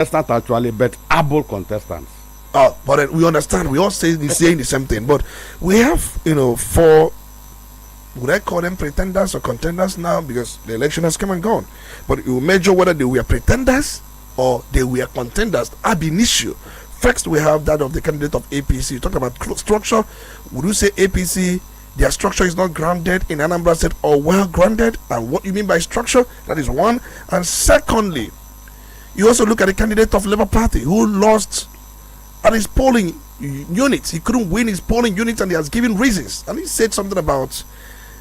contestants actually, but able contestants. But we understand. We all saying the same thing. But we have, four. Would I call them pretenders or contenders now? Because the election has come and gone. But you measure whether they were pretenders or they were contenders ab initio. First, we have that of the candidate of APC. You talk about structure. Would you say APC, their structure is not grounded in Anambra State or well grounded? And what you mean by structure? That is one. And secondly, you also look at the candidate of Labour Party who lost at his polling units. He couldn't win his polling units and he has given reasons. And he said something about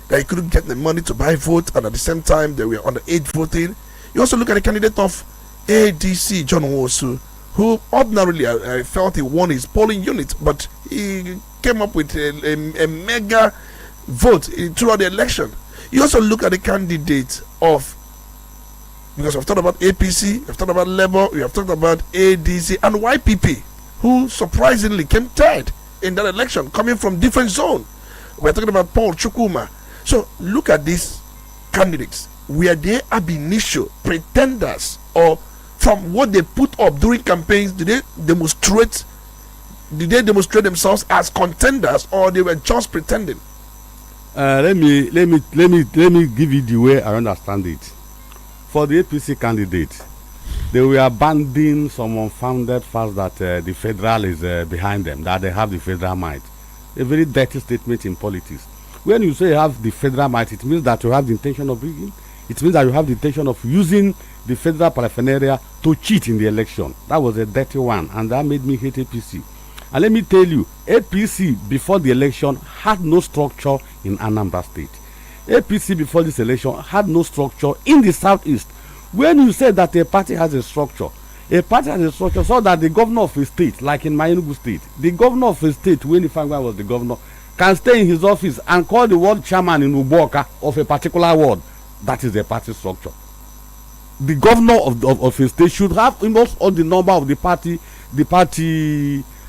that he couldn't get the money to buy vote, and at the same time they were underage voting. You also look at the candidate of ADC, John Wosu, who ordinarily I felt he won his polling unit, but he came up with a mega vote throughout the election. You also look at the candidate of, because we've talked about APC, we've talked about Labour, we have talked about ADC and YPP, who surprisingly came third in that election, coming from different zone. We're talking about Paul Chukwuma. So look at these candidates. Were they ab initio pretenders, or from what they put up during campaigns, did they demonstrate themselves as contenders, or they were just pretending? Let me give you the way I understand it. For the APC candidate, they were abandoning some unfounded facts that the federal is behind them, that they have the federal might. A very dirty statement in politics. When you say you have the federal might, it means that you have the intention of rigging. It means that you have the intention of using the federal paraphernalia to cheat in the election. That was a dirty one, and that made me hate APC. And let me tell you, APC before the election had no structure in Anambra State. APC before this election had no structure in the southeast. When you say that a party has a structure so that the governor of a state, like in my Enugu state, the governor of a state, when Ifangwa was the governor, can stay in his office and call the ward chairman in Uboka of a particular ward. That is a party structure. The governor of a state should have almost all the number of the party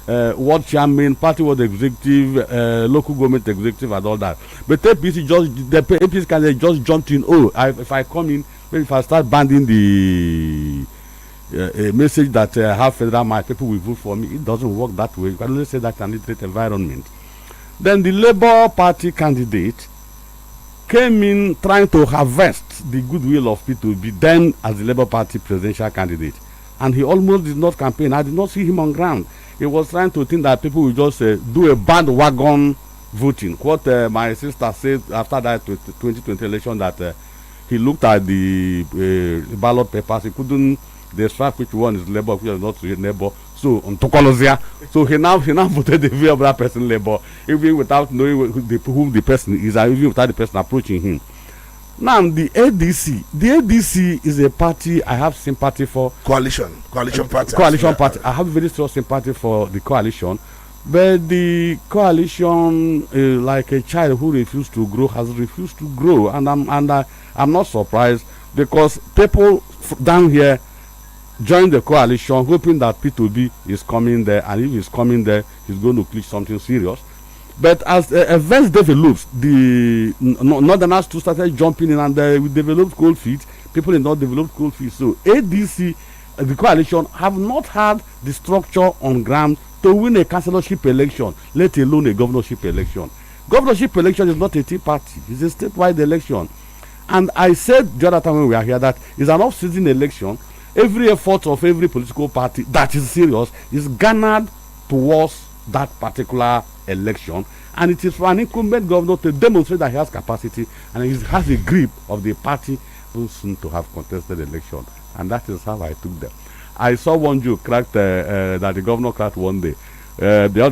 ward chairman, party ward executive, local government executive, and all that. But the APC candidate just jumped in. If I come in, maybe if I start banding the message that have federal might, people will vote for me. It doesn't work that way. You can only say that in an literate environment. Then the Labour Party candidate came in trying to harvest the goodwill of P2B, then as the Labour Party presidential candidate. And he almost did not campaign. I did not see him on ground. He was trying to think that people will just do a bandwagon voting. What my sister said after that 2020 election, that he looked at the ballot papers, he couldn't decide which one is Labour, which is not Labour. So on Tokolozia, so he now voted the view of that person Labour, even without knowing whom the person is, and even without the person approaching him. Now the ADC is a party I have sympathy for. Coalition party. Coalition party. I have very strong sympathy for the coalition, but the coalition, like a child who refused to grow, has refused to grow, and I'm not surprised, because people down here join the coalition hoping that P2B is coming there, and if he's coming there, he's going to click something serious. But as events develops, the Northerners too started jumping in, and we developed cold feet. People did not develop cold feet. So ADC, the coalition, have not had the structure on ground to win a councillorship election, let alone a governorship election. Governorship election is not a tea party; it's a statewide election. And I said the other time when we were here that it's an off-season election. Every effort of every political party that is serious is garnered towards that particular election, and it is for an incumbent governor to demonstrate that he has capacity and he has a grip of the party who soon to have contested the election. And that is how I took them. I saw one joke cracked that the governor cracked one day. They are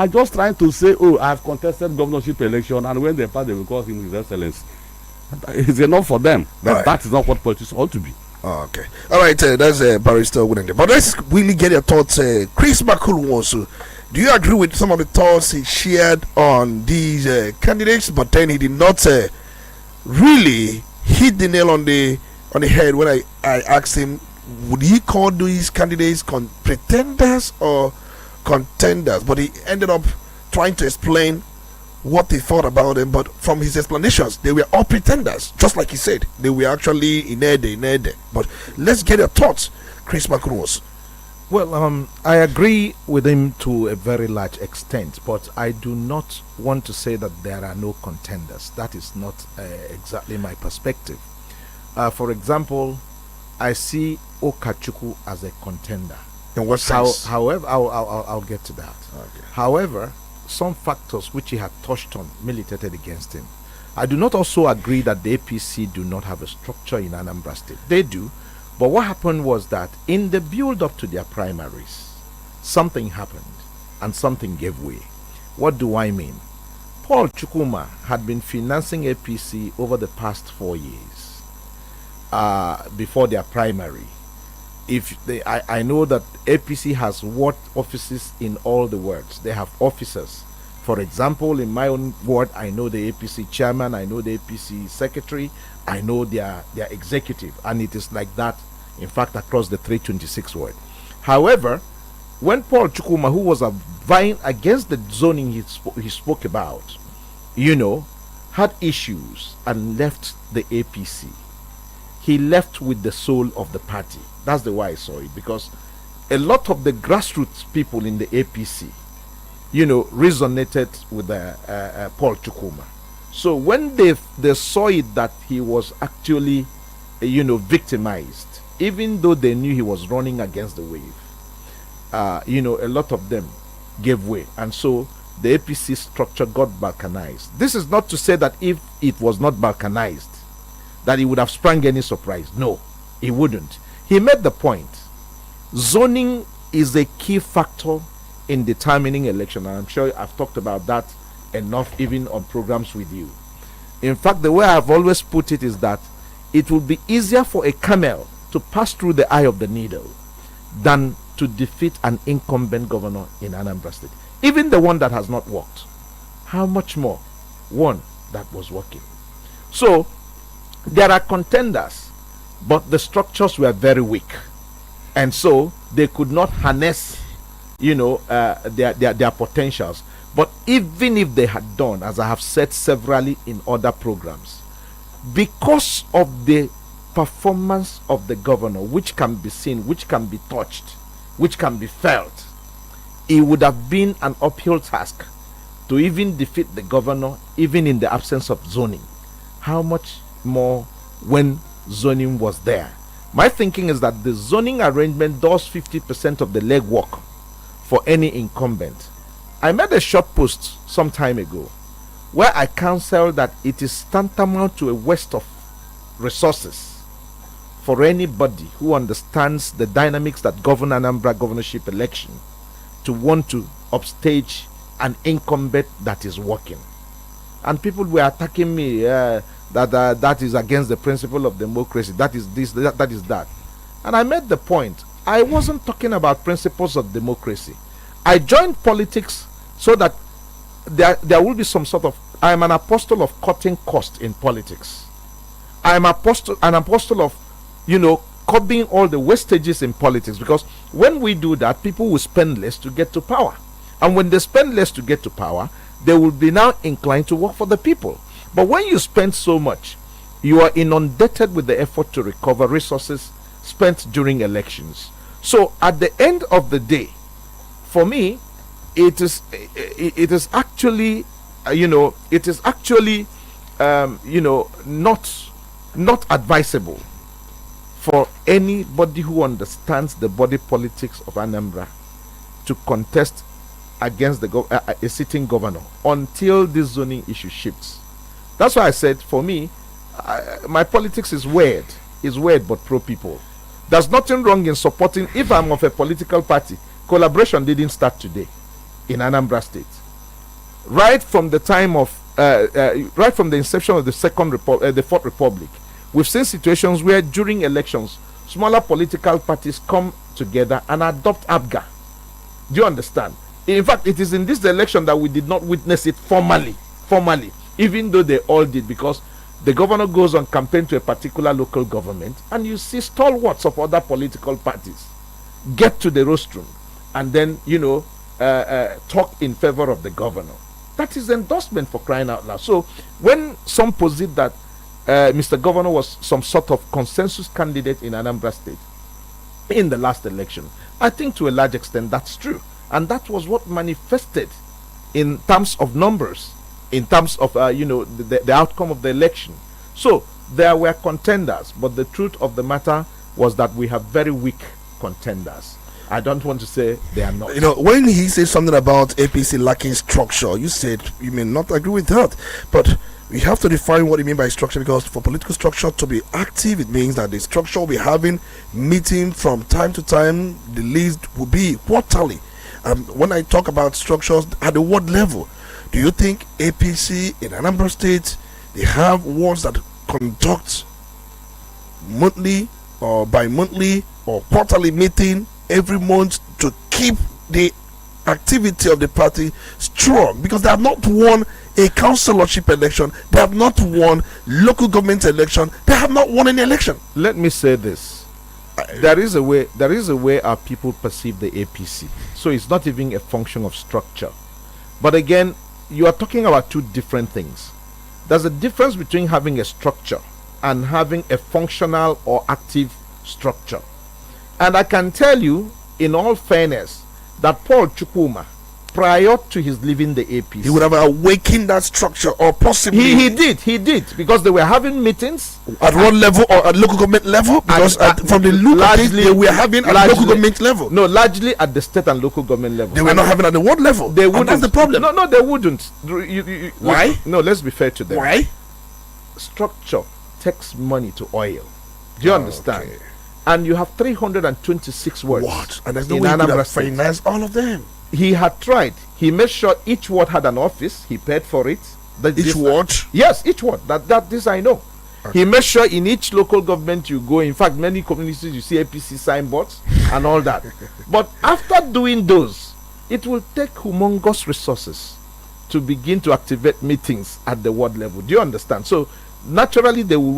just trying to say, oh, I have contested governorship election, and when they pass, they will call him His Excellency. It's enough for them, but right. That is not what politics ought to be. Okay. All right, that's Barrister Wunende. But let's really get your thoughts. Chris Makulwosu, do you agree with some of the thoughts he shared on these candidates? But then he did not really hit the nail on the head when I asked him, would he call these candidates pretenders or contenders? But he ended up trying to explain what they thought about him, but from his explanations, they were all pretenders. Just like he said, they were actually in Ede. But let's get your thoughts, Chris Macros. Well, I agree with him to a very large extent, but I do not want to say that there are no contenders. That is not exactly my perspective. For example, I see Okachuku as a contender. In what sense? However, I'll get to that. Okay. However, some factors which he had touched on militated against him. I do not also agree that the APC do not have a structure in Anambra State. They do. But what happened was that in the build-up to their primaries, something happened and something gave way. What do I mean? Paul Chukwuma had been financing APC over the past 4 years before their primary. I know that APC has ward offices in all the wards. They have officers. For example, in my own ward, I know the APC chairman, I know the APC secretary, I know their executive, and it is like that, in fact, across the 326 ward. However, when Paul Chukwuma, who was vying against the zoning he spoke about, had issues and left the APC, he left with the soul of the party. That's the way I saw it, because a lot of the grassroots people in the APC, resonated with Paul Chukwuma. So when they saw it that he was actually, victimized, even though they knew he was running against the wave, a lot of them gave way. And so the APC structure got balkanized. This is not to say that if it was not balkanized, that he would have sprung any surprise. No, he wouldn't. He made the point. Zoning is a key factor in determining election, and I'm sure I've talked about that enough even on programs with you. In fact, the way I've always put it is that it will be easier for a camel to pass through the eye of the needle than to defeat an incumbent governor in Anambra State, even the one that has not worked. How much more one that was working? So there are contenders, but the structures were very weak, and so they could not harness their potentials. But even if they had done, as I have said severally in other programs, because of the performance of the governor, which can be seen, which can be touched, which can be felt, it would have been an uphill task to even defeat the governor, even in the absence of zoning. How much more when zoning was there? My thinking is that the zoning arrangement does 50% of the legwork for any incumbent. I made a short post some time ago where I counseled that it is tantamount to a waste of resources for anybody who understands the dynamics that govern Anambra governorship election to want to upstage an incumbent that is working. And people were attacking me that is against the principle of democracy, that is this, that is that. And I made the point, I wasn't talking about principles of democracy. I joined politics so that there will be some sort of, I am an apostle of cutting cost in politics. I am an apostle of, curbing all the wastages in politics, because when we do that, people will spend less to get to power. And when they spend less to get to power, they will be now inclined to work for the people. But when you spend so much, you are inundated with the effort to recover resources spent during elections. So at the end of the day, for me, it is actually not advisable for anybody who understands the body politics of Anambra to contest against a sitting governor until this zoning issue shifts. That's why I said, for me, my politics is weird but pro people. There's nothing wrong in supporting. If I'm of a political party, collaboration didn't start today in Anambra State. Right from the time of right from the inception of the Fourth Republic, we've seen situations where during elections, smaller political parties come together and adopt ABGA. Do you understand? In fact, it is in this election that we did not witness it formally, even though they all did, because the governor goes on campaign to a particular local government, and you see stalwarts of other political parties get to the rostrum and then talk in favor of the governor. That is endorsement, for crying out loud. So when some posit that Mr. Governor was some sort of consensus candidate in Anambra State in the last election, I think to a large extent that's true. And that was what manifested in terms of numbers, in terms of the outcome of the election. So there were contenders, but the truth of the matter was that we have very weak contenders. I don't want to say they are not. When he says something about APC lacking structure, you said you may not agree with that, but we have to define what you mean by structure, because for political structure to be active, it means that the structure will be having meeting from time to time. The list will be quarterly. When I talk about structures at the ward level, do you think APC in Anambra State, they have wards that conduct monthly or bi-monthly or quarterly meeting every month to keep the activity of the party strong? Because they have not won a councillorship election, they have not won local government election, they have not won any election. Let me say this. There is a way our people perceive the APC. So it's not even a function of structure. But again, you are talking about two different things. There's a difference between having a structure and having a functional or active structure. And I can tell you, in all fairness, that Paul Chukwuma, prior to his leaving the APC, he would have awakened that structure, or possibly he did, because they were having meetings at one level or at local government level, because from the look of it, they were having at local government level. No, largely at the state and local government level. They were not having at the ward level. They wouldn't. That's the problem. No, they wouldn't. Why? No, let's be fair to them. Why? Structure takes money to oil. Do you understand? Okay. And you have 326 wards. What? And there's no way you could have financed all of them. He had tried. He made sure each ward had an office. He paid for it. Each ward? Yes, each ward. This I know. Okay. He made sure in each local government you go. In fact, many communities you see APC signboards and all that. But after doing those, it will take humongous resources to begin to activate meetings at the ward level. Do you understand? So naturally they will